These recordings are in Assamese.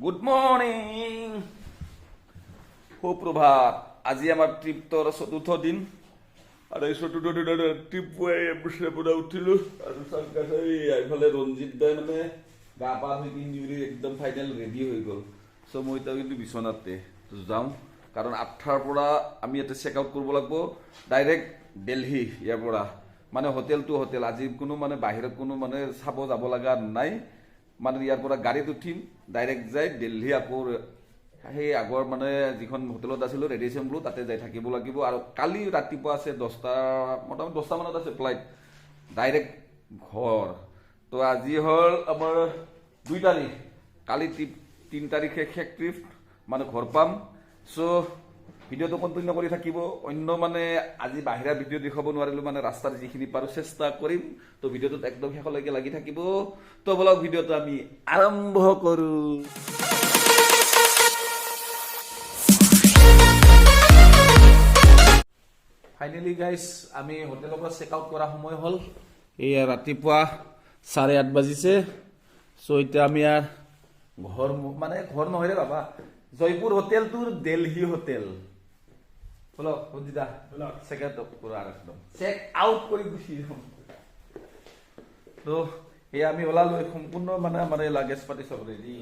গুড মৰ্নিং সুপ্ৰভাত। আজি আমাৰ ট্ৰিপৰ চতুৰ্থ দিন আৰ এই চতুৰ্থ দিন ট্ৰিপ পৰা উঠিলো আৰু এইফালে ৰঞ্জিত দাই মানে গা পা ধুই পিন্ধি একদম ফাইনেল ৰেডি হৈ গ'ল। চ' মই এতিয়া কিন্তু বিচনাতে যাওঁ, কাৰণ 8টাৰ পৰা আমি ইয়াতে চেক আউট কৰিব লাগিব ডাইৰেক্ট দিল্লী। ইয়াৰ পৰা মানে হোটেল টু হোটেল, আজি কোনো মানে বাহিৰত কোনো মানে চাব যাব লগা নাই। মানে ইয়াৰ পৰা গাড়ীত উঠিম ডাইৰেক্ট যাই দিল্লী, আকৌ সেই আগৰ মানে যিখন হোটেলত আছিলোঁ ৰেডিয়েশ্যন ব্লু তাতে যাই থাকিব লাগিব। আৰু কালি ৰাতিপুৱা আছে 10টা, মোটামুটি 10টা মানত আছে ফ্লাইট ডাইৰেক্ট ঘৰ। তো আজি হ'ল আমাৰ 2 তাৰিখ, কালি 3 তাৰিখে শেষ ট্ৰিপ, মানে ঘৰ পাম। চ' ভিডিঅ'টো কণ্টিনিউ কৰি থাকিব। অন্য মানে আজি বাহিৰা ভিডিঅ' দেখাব নোৱাৰিলোঁ, মানে ৰাস্তাৰ যিখিনি পাৰোঁ চেষ্টা কৰিম। তো ভিডিঅ'টোত একদম শেষলৈকে লাগি থাকিব। তো বলক ভিডিঅ'টো আমি আৰম্ভ কৰোঁ। ফাইনেলি গাইজ আমি হোটেলৰ পৰা চেক আউট কৰা সময় হ'ল। এয়া ৰাতিপুৱা 8:30 বাজিছে। চ' এতিয়া আমি ইয়াৰ ঘৰ, মানে ঘৰ নহয় ৰে বাবা, Jaipur hotel to Delhi hotel. বলো সঞ্জিতা চেক আউট কৰা, একদম চেক আউট কৰি গুচি যাম। তো এয়া আমি ওলালো, সম্পূৰ্ণ মানে আমাৰ লাগেজ পাতি চব ৰেডি।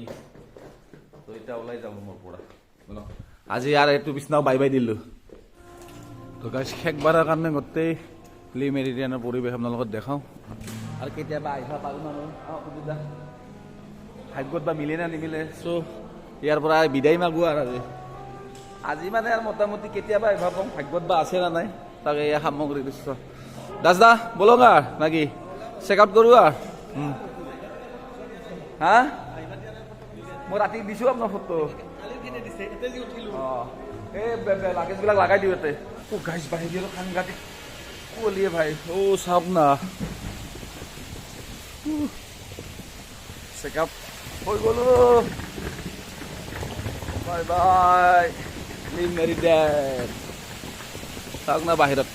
তো এতিয়া ওলাই যাব মোৰ পৰা। বলো আজি আৰু এইটো বিচনাও বাই বাই দিলোঁ। তো গাইজ শেষবাৰৰ কাৰণে গোটেই ফ্লি মেৰিডিয়ানৰ পৰিৱেশ আপোনালোকক দেখাওঁ। আৰু কেতিয়াবা আহিবা পাৰোঁ মানুহ সুবিধা ভাগ্যত বা মিলে না নিমিলে। চ' ইয়াৰ পৰা বিদায় মাগো। আৰু আজি মানে আৰু মোটামুটি কেতিয়াবা আহিবা পাওঁ, ভাগ্যত বা আছে না নাই তাকে এয়া সামগ্ৰী দৃশ্য। দাস দা বলক আৰু নাকি চেক আউট কৰোঁ আৰু হা মই ৰাতি দিছোঁ আপোনাৰ ফটো। অঁ এই লাগেজবিলাক লগাই দিওঁ ইয়াতে। ও গাইজ বাঢ়ি দিলোঁ সাংঘাতিক কুঁৱলীয়ে ভাই। অ' চাওক না, চেক আউট হৈ গ'লোঁ। Bye bye মেৰিডেড। চাওক না বাহিৰত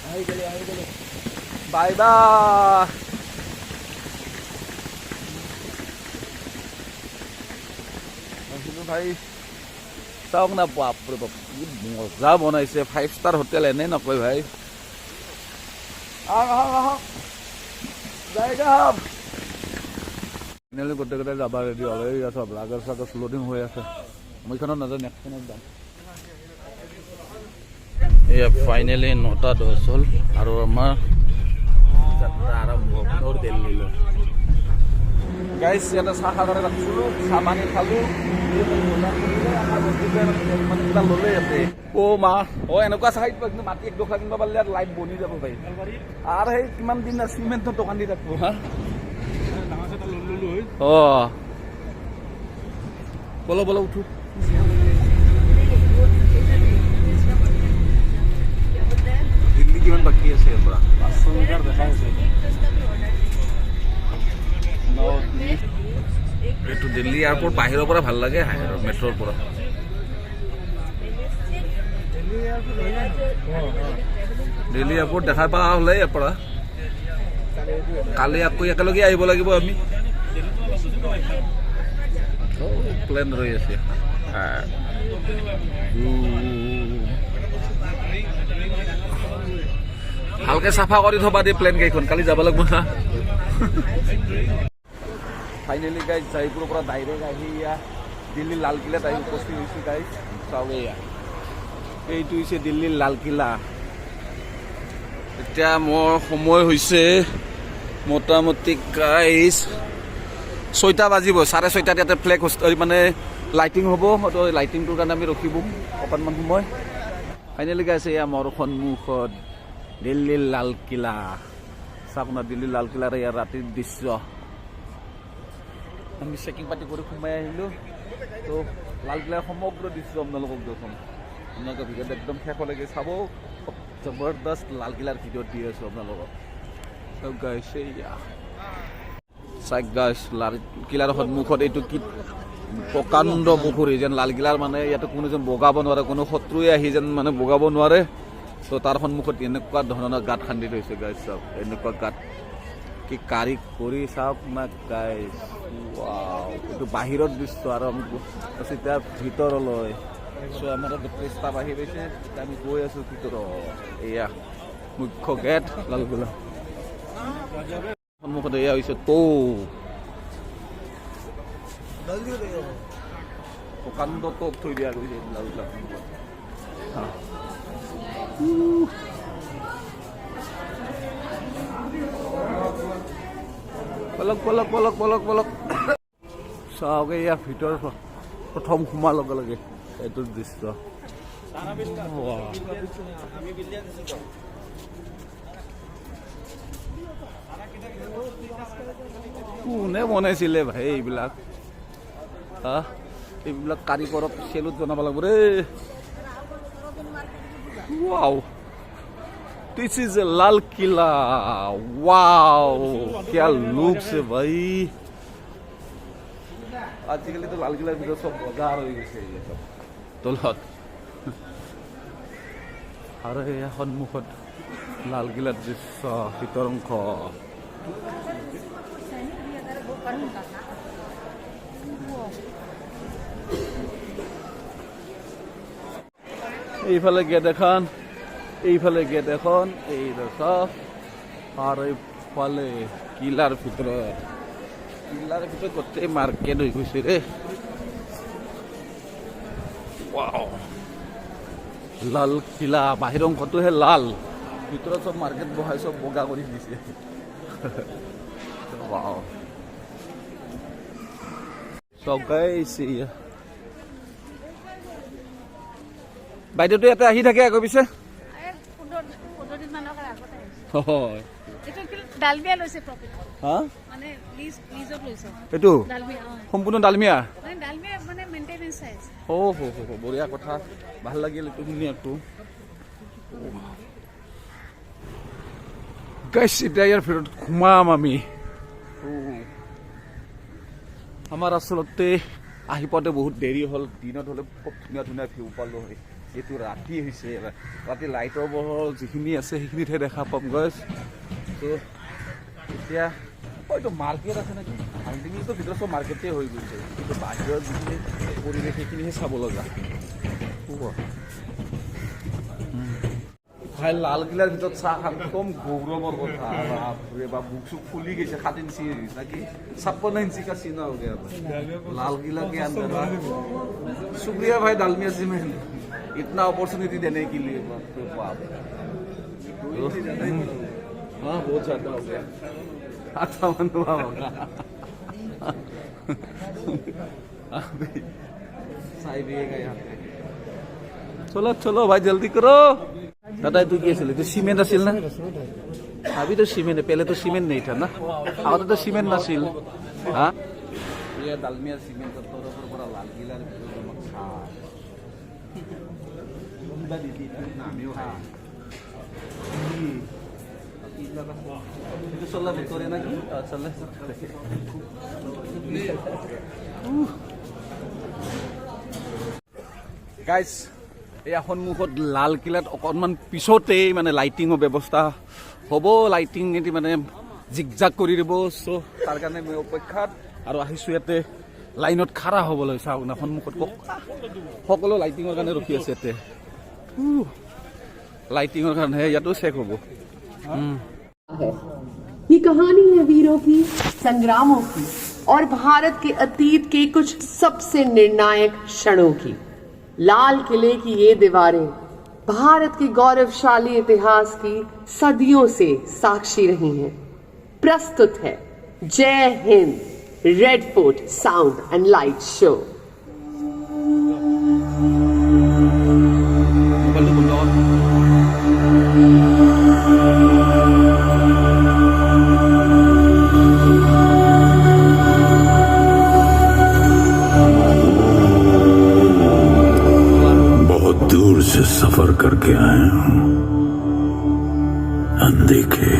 আহি গ'লো বাই বাই। ভাই চাওক না, বাপৰে বাপ কি মজা বনাইছে। 5 ষ্টাৰ হোটেল এনে নকয় ভাই। ফাইনেলি গোটেইকেইটাই যাবা ৰেডি হ'ল। এই চব লাগেজ চাগেজ লোডিং হৈ আছে। মইখনত নাযাওঁ, নেক্সটখনত যাম। এয়া ফাইনেলি 9:10 হ'ল আৰু আমাৰ যাত্ৰা আৰম্ভ পুনৰ দিল্লীলৈ। গাইজ ইয়াতে চাহ খাবলৈ ৰাখিছিলোঁ, চাহ পানী খালোঁ। মানে কিবা ল'লে ইয়াতে অ' মা অ' এনেকুৱা চাহ কিন্তু মাটি 1-2 কিনিব পাৰিলে আৰু লাইট বনি যাব পাৰি। আৰু সেই কিমান দিন চিমেণ্টৰ দোকান দি থাকব হা। অঁ বলো বলো উঠো। দিল্লী কিমান বাকী আছে ইয়াৰ পৰা? 500 মিটাৰ দেখাই আছে। এইটো দিল্লী এয়াৰপৰ্ট বাহিৰৰ পৰা ভাল লাগে, মেট্ৰ'ৰ পৰা। দিল্লী এয়াৰপৰ্ট দেখা পোৱা হ'লে ইয়াৰ পৰা কালি আকৌ একেলগে আহিব লাগিব আমি। প্লেন ৰৈ আছে। ভালকে চাফা কৰি থবা দেই প্লেন কেইখন, কালি যাব লাগিব না। ফাইনেলি গাইজ জয়পুৰৰ পৰা ডাইৰেক্ট আহি ইয়া দিল্লীৰ লালকিল্লাত আহি উপস্থিত হৈছোঁ গাইজ। চাওক এয়া এইটো হৈছে দিল্লীৰ লালকিল্লা। এতিয়া মোৰ সময় হৈছে মোটামুটি গাইজ 6টা বাজিব। 6:30 ইয়াতে ফ্লেগ মানে লাইটিং হ'ব। তো লাইটিংটোৰ কাৰণে আমি ৰখিব অকণমান সময়। ফাইনেলি গাইজ এয়া মোৰ সন্মুখত দিল্লীৰ লালকিল্লা। চাওক না দিল্লীৰ লালকিল্লাৰ ইয়াৰ ৰাতিৰ দৃশ্য। আমি চেকিং পাতি কৰি সোমাই আহিলোঁ। তো লালকিল্লাৰ সমগ্ৰ দৃশ্য আপোনালোকক দেখোন। আপোনালোকে ভিডিঅ'ত একদম শেষলৈকে চাব। জবৰদস্ত লালকিল্লাৰ ভিডিঅ'ত দি আছোঁ আপোনালোকক। গাইছ চাওক গাইছ লালকিল্লাৰ সন্মুখত এইটো কি প্ৰকাণ্ড পুখুৰী। যেন লালকিল্লাৰ মানে ইয়াতে কোনো যেন বগাব নোৱাৰে, কোনো শত্ৰুৱে আহি যেন মানে বগাব নোৱাৰে। তো তাৰ সন্মুখত এনেকুৱা ধৰণৰ গাঁত খান্দি থৈছে গাইছ। চাওক এনেকুৱা গাঁত কি কাৰিকৰী চাওক না গাইজ ৱাও এইটো বাহিৰত দৃশ্য আৰু আমি এতিয়া ভিতৰলৈ চ' আমাৰ চেষ্টা বাঢ়ি গৈছে আমি গৈ আছোঁ ভিতৰত এয়া মুখ্য গেট লালগোলা সন্মুখত এয়া হৈছে প্ৰকাণ্ড তোপ থৈ দিয়া গৈছে লালগোলা পলক চাওক এয়া ভিতৰত প্ৰথম সোমাৰ লগে লগে এইটো দৃশ্য কোনে বনাইছিলে ভাই এইবিলাক এইবিলাক কাৰিকৰক চেলুট জনাব লাগিব ৰে wow This is a Lal Killa. Wow, क्या लुक से भाई आजकल तो लाल किला ভিতৰত সব বজাৰ হৈ গৈছে এই সব তলত আৰু এই সন্মুখত লাল কিলাৰ দৃশ্য ভিতৰ অংশ এইফালে গেট এখন এইফালে গেট এখন এই দেখো আৰ এইফালে কিলাৰ ভিতৰত গোটেই মাৰ্কেট হৈ গৈছে ৰে ৱাও লাল কিলা বাহিৰ অংশটোহে লাল ভিতৰত সব মাৰ্কেট বহাই সব বগা কৰি দিছে ৱাও সব গাইছ বাইদেউটো ইয়াতে আহি থাকে আকৌ পিছে সম্পূৰ্ণ ডালমিয়া বঢ়িয়া কথা ভাল লাগিল এইটো শুনি আকৌ এতিয়া ইয়াৰ ভিতৰত সোমাম আমি আমাৰ আচলতে আহি পাওঁতে বহুত দেৰি হ'ল দিনত হ'লে খুব ধুনীয়া ধুনীয়া ভিউ পালোঁ হয় এইটো ৰাতি হৈছে ৰাতি লাইটৰ বহল যিখিনি আছে সেইখিনিতহে দেখা পাম গছ তো এতিয়া হয়তো মাৰ্কেট আছে নেকি আল্টিমেটলি তো ভিতৰত সব মাৰ্কেটেই হৈ গৈছে কিন্তু বাহিৰৰ যিখিনি পৰিৱেশ সেইখিনিহে চাব লগা ভাই লাল কিলাৰ ভিতৰত চাহ একদম গৌৰৱৰ কথা বাপৰে বা বুক চুক খুলি গৈছে 7 ইঞ্চি নাকি 56 इंची का सीना हो गया लाल किला के अंदर शुक्रिया भाई डालमिया सीमेंट इतना अपॉर्चुनिटी देने के लिए बाप हाँ बहुत ज्यादा हो गया अच्छा मनवा होगा साहिब ये यहाँ पे चलो चलो भाई जल्दी करो दादा तू कैसे ले तो सीमेंट असिल ना अभी तो सीमेंट है पहले तो सीमेंट नहीं था ना अब तो सीमेंट नसिल हाँ ये डालमिया सीमेंट तो थोड़ा Lal Qila itu soalnya Victoria lagi, soalnya. Guys, এই সন্মুখত লাল কিলাত অকণমান পিছতেই মানে লাইটিঙৰ ব্যৱস্থা হ'ব লাইটিং এটি মানে জিগজাগ কৰি দিব চ' তাৰ কাৰণে মই অপেক্ষাত আৰু আহিছোঁ ইয়াতে লাইনত খাৰা হ'বলৈ চাওক না সন্মুখত সকলো লাইটিঙৰ কাৰণে ৰখি আছে ইয়াতে लाइटिंग या तो चेक हो ये कहानी है वीरों की संग्रामों की और भारत के अतीत के कुछ सबसे निर्णायक क्षणों की लाल किले की ये दीवारें भारत के गौरवशाली इतिहास की सदियों से साक्षी रही हैं। प्रस्तुत है Jai Hind Red Fort sound and light show. से सफर करके आए हूं अनदेखे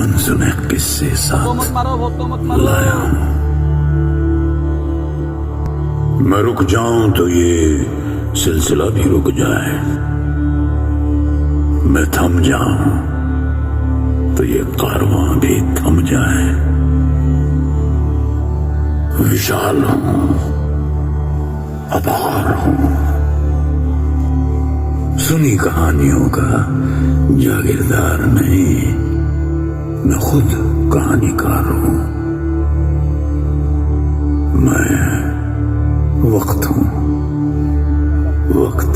अनसुने किस्से साथ लाया हूं। मैं रुक जाऊं तो ये सिलसिला भी रुक जाए, मैं थम जाऊं तो ये कारवां भी थम जाए। विशाल हूं, अपार हूं, सुनी कहानियों का जागीरदार नहीं, मैं खुद कहानीकार हूं। मैं वक्त हूं, वक्त।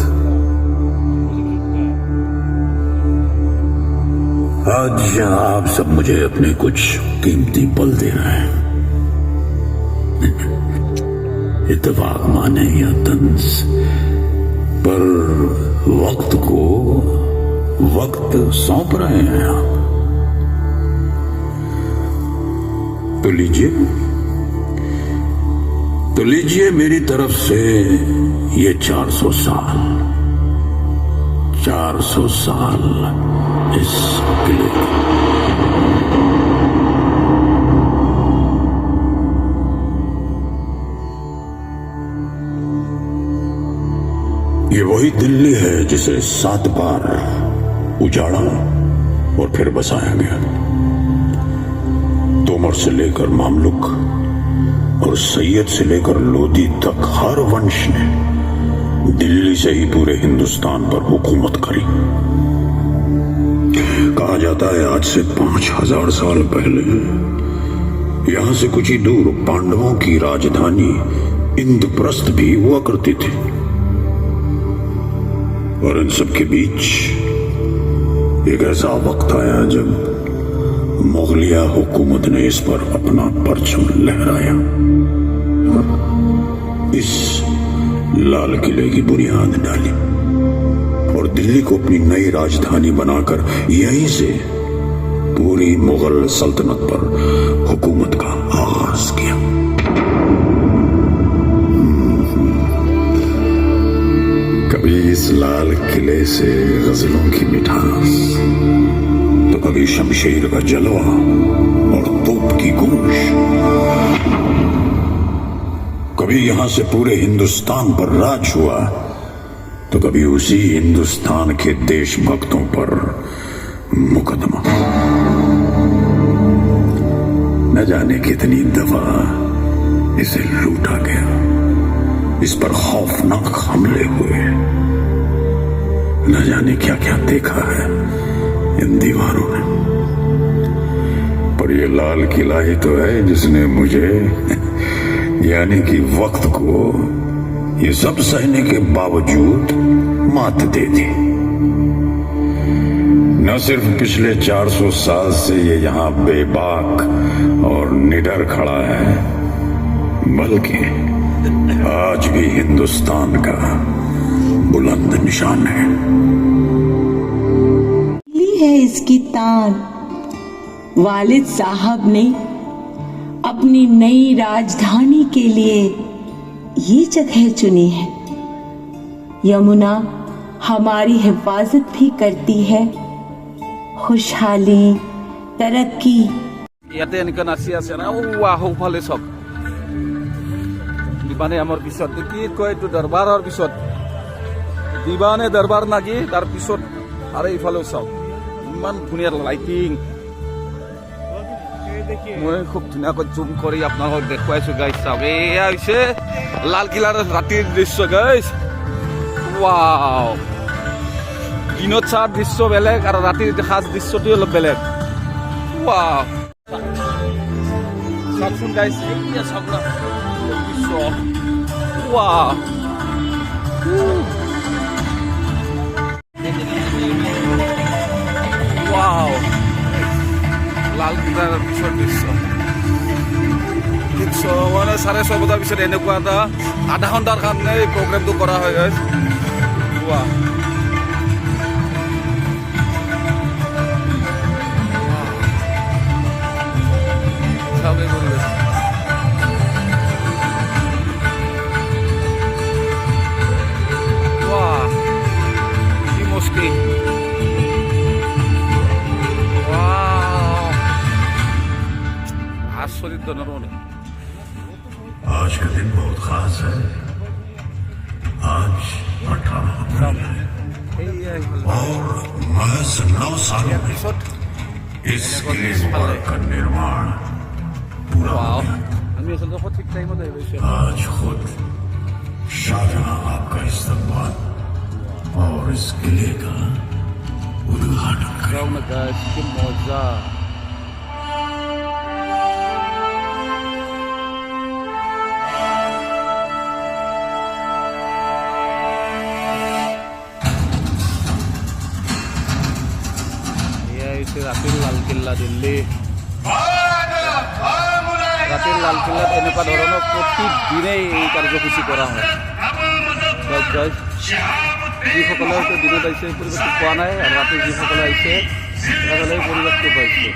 आज आप सब मुझे अपने कुछ कीमती पल दे रहे हैं। इत्तेफाक माने या तंज, पर वक्त को वक्त सौंप रहे हैं आप। तो लीजिए मेरी तरफ से ये 400 साल, 400 साल इस किले के। ये वही दिल्ली है जिसे 7 बार उजाड़ा और फिर बसाया गया। तोमर से लेकर मामलुक और सैयद से लेकर लोधी तक हर वंश ने दिल्ली से ही पूरे हिंदुस्तान पर हुकूमत करी। कहा जाता है आज से 5000 साल पहले यहां से कुछ ही दूर पांडवों की राजधानी इंद्रप्रस्थ भी हुआ करती थी। और इन सब के बीच एक ऐसा वक्त आया जब मुगलिया हुकूमत ने इस पर अपना परचम लहराया, इस लाल किले की बुनियाद डाली और दिल्ली को अपनी नई राजधानी बनाकर यहीं से पूरी मुगल सल्तनत पर हुकूमत का आगाज किया। कभी इस लाल किले से गजलों की मिठास, तो कभी शमशीर का जलवा और तोप की गूंज। कभी यहां से पूरे हिंदुस्तान पर राज हुआ, तो कभी उसी हिंदुस्तान के देशभक्तों पर मुकदमा। न जाने कितनी दफा इसे लूटा गया, इस पर खौफनाक हमले हुए। न जाने क्या क्या देखा है इन दीवारों ने, पर ये लाल किला ही तो है जिसने मुझे यानी कि वक्त को ये सब सहने के बावजूद मात दे दी। न सिर्फ पिछले 400 साल से ये यहां बेबाक और निडर खड़ा है, बल्कि आज भी हिंदुस्तान का बुलंद निशान है। है इसकी तान, वालिद साहब ने अपनी नई राजधानी के लिए ये जगह चुनी है। यमुना हमारी हिफाजत भी करती है, खुशहाली, तरक्की। ইয়াতে এনেকৈ নাচি আছে না সৌফালে চব দিবানে আমাৰ পিছত কি কয় এইটো দৰবাৰৰ পিছত দিবানে দৰবাৰ নাগি তাৰ পিছত আৰু এইফালেও চাওক ইমান ধুনীয়া লাইটিং। মই খুব ধুনীয়াকৈ জুম কৰি আপোনালোকক দেখুৱাইছো গাইছ। চাওক এয়া হৈছে লালকিল্লাৰ ৰাতিৰ দৃশ্য গাইছ। ৱাও, দিনত চাৰ দৃশ্য বেলেগ আৰু ৰাতিৰ সাজ দৃশ্যটো অলপ বেলেগ। ৱাও চাওকচোন গাইছ, এইয়া চাওক না দৃশ্য। ৱাও ৱাও, লালকিল্লাৰ পিছৰ দৃশ্য মানে 6:30 বজাৰ পিছত এনেকুৱা এটা আধা ঘণ্টাৰ কাৰণে এই প্ৰগ্ৰেমটো কৰা হয় গাইছ। ৱাও চাবে বলবে ৱাও কি মুশকিল। आज का दिन बहुत खास है। आज 18 अप्रैल है और महज 9 सालों में इस किले का निर्माण पूरा वाव আমি আসলে সঠিক টাইমত আহি পাইছো आज खुद शाहजहां आपका इस्तेमाल और इस किले का उद्घाटन करें। Wow, guys, que moza. রাতের লাল কিল্লা দিল্লী রাতের লাল কিল্লাত এনেকুৱা ধৰণৰ প্ৰতিদিনেই এই কাৰ্যসূচী কৰা হয় যিসকলে হয়তো দিনত আহিছে এই পৰিৱেশটো পোৱা নাই আৰু ৰাতি যিসকলে আহিছে তেখেতসকলে এই পৰিৱেশটো পাইছে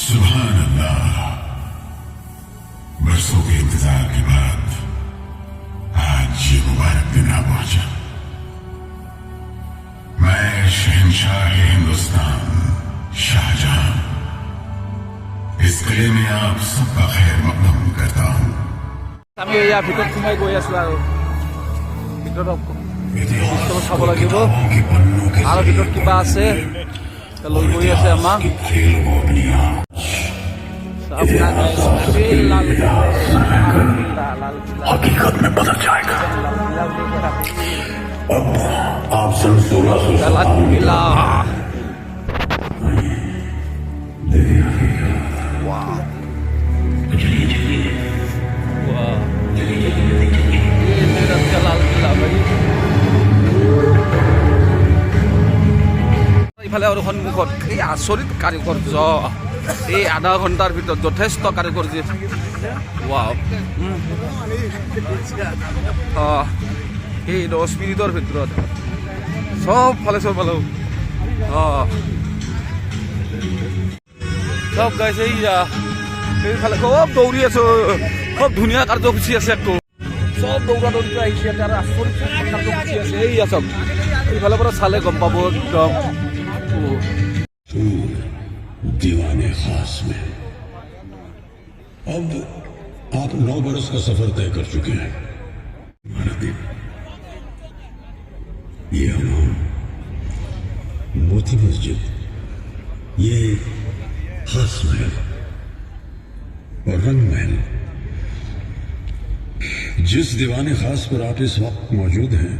सुभान अल्लाह, बरसों के इंतजार के बाद आज ये मुबारक दिन आ पहुंचा। मैं शहंशाह हिंदुस्तान शाहजहां इस किले में आप सबका खैर मकदम करता हूं। আমি ইয়াৰ ভিতৰত সোমাই গৈ আছো আৰু ভিতৰত इतिहास চাব और লাগিব किताबों के पन्नों के আৰু ভিতৰত কিবা আছে লৈ গৈ আছে আমাক की खेल को अपनी आंख हकीकत में बदल जाएगा। अब आप सन 1600 ইফালে আৰু সন্মুখত এই আচৰিত কাৰিকৰ্য এই আধা ঘণ্টাৰ ভিতৰত যথেষ্ট কাৰিকৰ্য ৱাও এই 10 মিনিটৰ ভিতৰত চব ফালে চব গাইছে এইফালে খুব দৌৰি আছো খুব ধুনীয়া কাৰ্যসূচী আছে একো চব দৌৰা দৌৰি আহিছে আৰু আচৰিত কাৰ্যসূচী আছে এইয়া চব এইফালৰ পৰা চালে গম পাব একদম दीवाने खास में अब आप 9 बरस का सफर तय कर चुके हैं। हमारा दिन ये हमाम मोती मस्जिद ये खास महल और रंग महल जिस दीवाने खास पर आप इस वक्त मौजूद हैं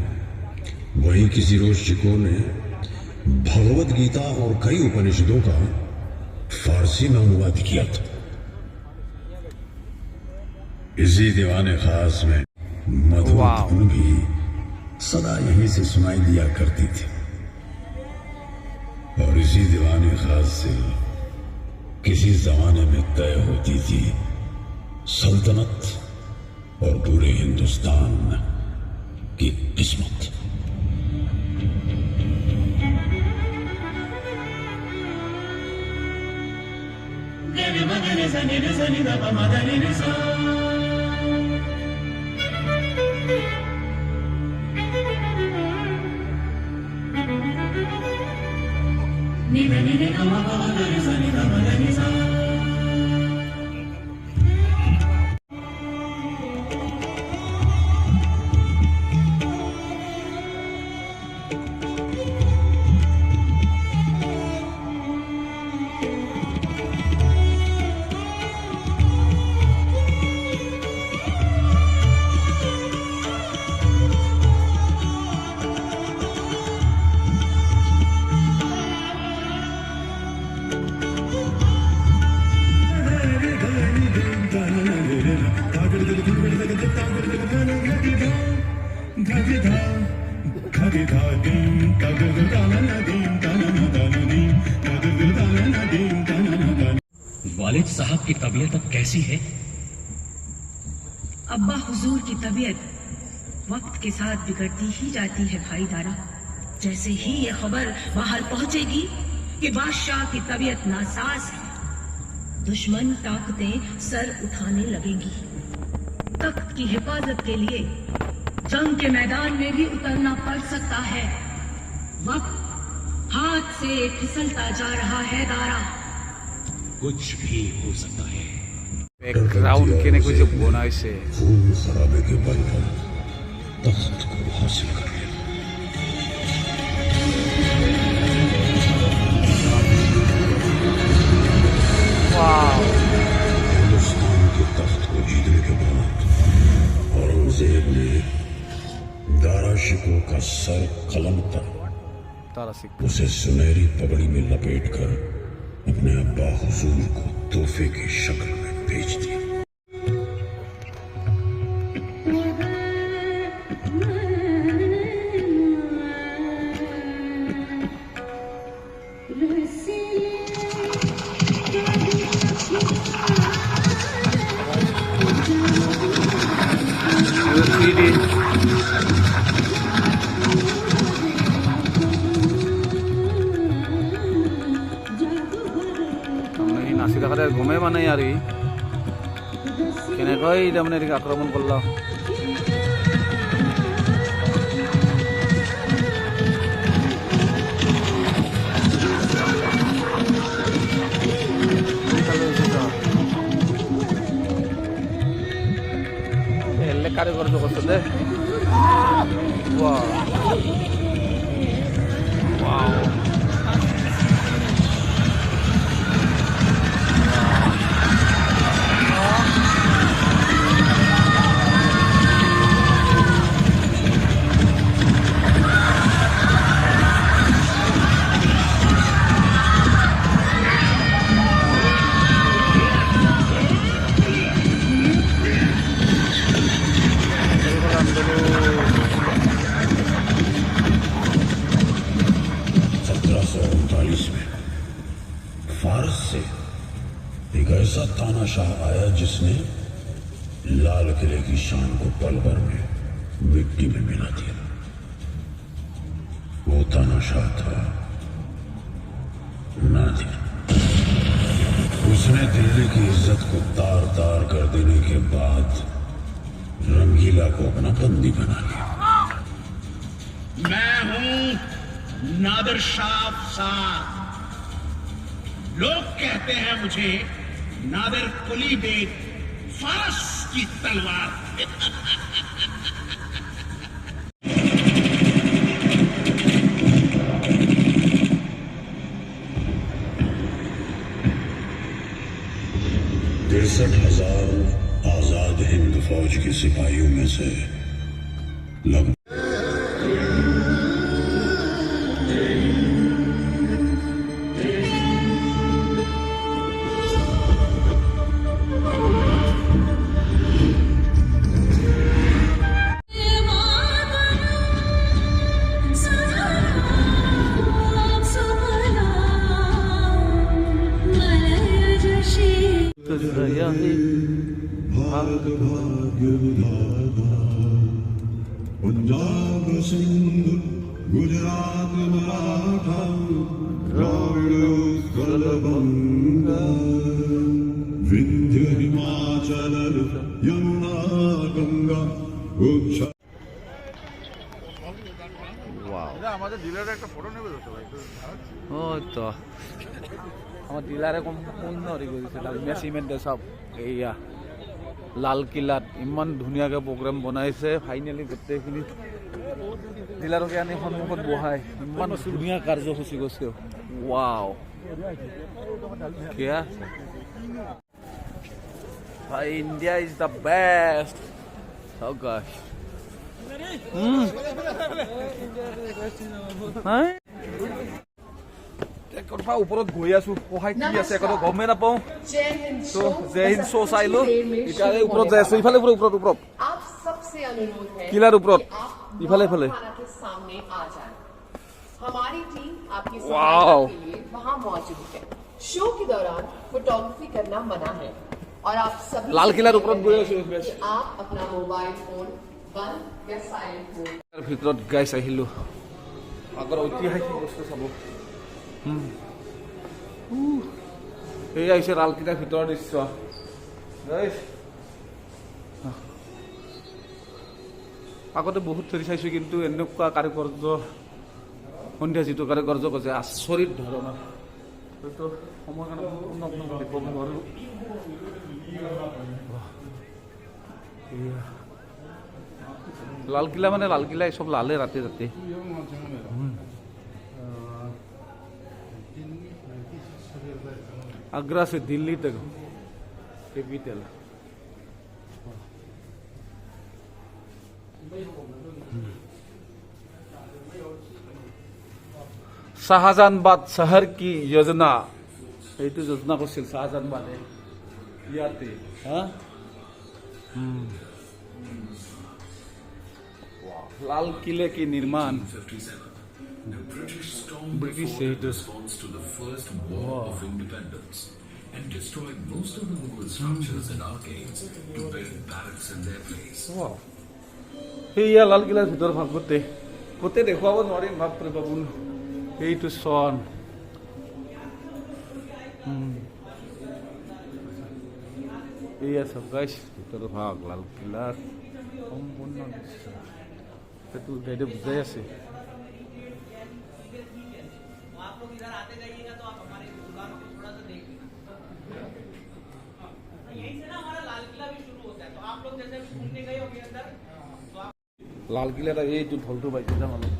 वहीं किसी रोज चिको ने भगवत गीता और कई उपनिषदों का फारसी में अनुवाद किया था। इसी दीवाने खास में मधुर धुन भी सदा यहीं से सुनाई दिया करती थी और इसी दीवाने खास से किसी जमाने में तय होती थी सल्तनत और पूरे हिंदुस्तान की किस्मत। वालिद साहब की तबीयत अब कैसी है? अब्बा हुजूर की तबीयत वक्त के साथ बिगड़ती ही जाती है भाई दारा। जैसे ही ये खबर बाहर पहुंचेगी कि बादशाह की तबीयत नासाज है, दुश्मन ताकतें सर उठाने लगेंगी। तख्त की हिफाजत के लिए जंग के मैदान में भी उतरना पड़ सकता है। वक्त हाथ से फिसलता जा रहा है दारा। कुछ भी हो सकता है। बैकग्राउंड केनेকৈ যে বনাইছে खून खराबे के बल पर तख्त को हासिल कर लिया। हिंदुस्तान के तख्त को जीतने के बाद औरंगजेब ने दारा शिकोह का सर कलम तक তারা শিখ उसे सुनहरी पगड़ी में लपेटकर अपने अब्बा हुजूर को तोहफे की शक्ल में भेज दिया। নাচি থাকোঁতে গমেই মানে আৰু ই কেনেকৈ তাৰমানে এদিকে আক্ৰমণ কৰলা। এলে কারিগর করছে দে। ওয়াও ওয়াও फारस से एक ऐसा तानाशाह आया जिसने लाल किले की शान को पल भर में मिट्टी में मिला दिया। वो तानाशाह था नादिर। उसने दिल्ली की इज्जत को तार तार कर देने के बाद रंगीला को अपना बंदी बना लिया। मैं हूं नादिर शाह अफसार। लोग कहते हैं मुझे नादिर कुली बेग, फारस की तलवार। तिरसठ 1000 आजाद हिंद फौज के सिपाहियों में से लगभग पंजाब सिंध गुजरात मराठा द्राविड़ उत्कल बंगा विंध्य हिमाचल यमुना गंगा আমাদের ডিলারের একটা ফটো নেবে তো ভাই। তো আমাৰ ডিলাৰে সম্পূৰ্ণ হেৰি কৰিছে ডালমিয়া চিমেণ্টে চব এইয়া লালকিল্লাত ইমান ধুনীয়াকৈ প্ৰগ্ৰেম বনাইছে ফাইনেলি গোটেইখিনি ডিলাৰকে আনি সন্মুখত বহাই ইমান ধুনীয়া কাৰ্যসূচী কৰিছে ৱাও কিয়া India is the best Oh gosh. ক'ৰবাৰ ওপৰত গৈ আছো সহায় কি আছে একো গমেই নাপাওঁ जय हिंद তো জয় হিন্দ শ্ব' চাই লো এতিয়া ওপৰত যাই আছো ইফালে ওপৰত आप सबसे अनुरोध है किलार ऊपर कि आप इफाले इफाले खाना के सामने आ जाएं। हमारी टीम आपकी वाओ। सहायता के लिए वहाँ मौजूद है। शो के दौरान फोटोग्राफी करना मना है और आप सभी लाल किलार ऊपर गई आছো कि आप अपना मोबाइल फोन बंद या साइलेंट मोड তাৰ ভিতৰত গাইছ আহিলো আগৰ ঐতিহাসিক বস্তু চাব এই আহিছে লালকিল্লাৰ ভিতৰৰ দৃশ্য গাইছ আগতে বহুত হেৰি চাইছোঁ কিন্তু এনেকুৱা কাৰুকাৰ্য সন্ধিয়া যিটো কাৰুকাৰ্য কৰিছে আচৰিত ধৰণৰ হয়তো সময় কাৰণে সম্পূৰ্ণ আপোনাক দেখুৱাব নোৱাৰোঁ লালকিল্লা মানে লালকিল্লা চব লালে ৰাতি ৰাতি आगरा से दिल्ली तक कैपिटल শাহজাহানবাদ শহৰ কি योजना এইটো যোজনা কৰিছিল শাহজাহানবাদে ইয়াতে लाल किले की निर्माण British said response to the first war of independence and destroyed most of the Mughal structures and arcades to build barracks in their place. সেইয়া লাল কিলাৰ ভিতৰ ভাগ গোটেই দেখুৱাব নোৱাৰিম বাপৰে বাবুল এইটো চন এইয়া চব গাইছ ভিতৰ ভাগ লাল কিলাৰ সম্পূৰ্ণ সেইটো গাইডে বুজাই আছে लाल किला এইটো ঢোলটো বাজিছে যাম অলপ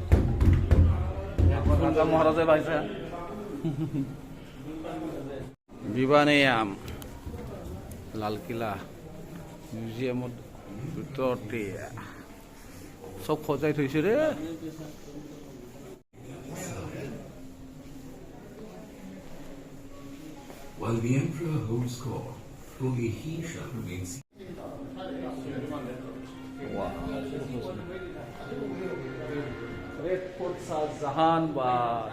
মহাৰাজে বাজিছে বিবানেয়াম লালকিল্লা মিউজিয়ামত ভিতৰতে চব সজাই থৈছে ৰে While the emperor holds court, only he shall remain seated. Red Fort Shahjahanabad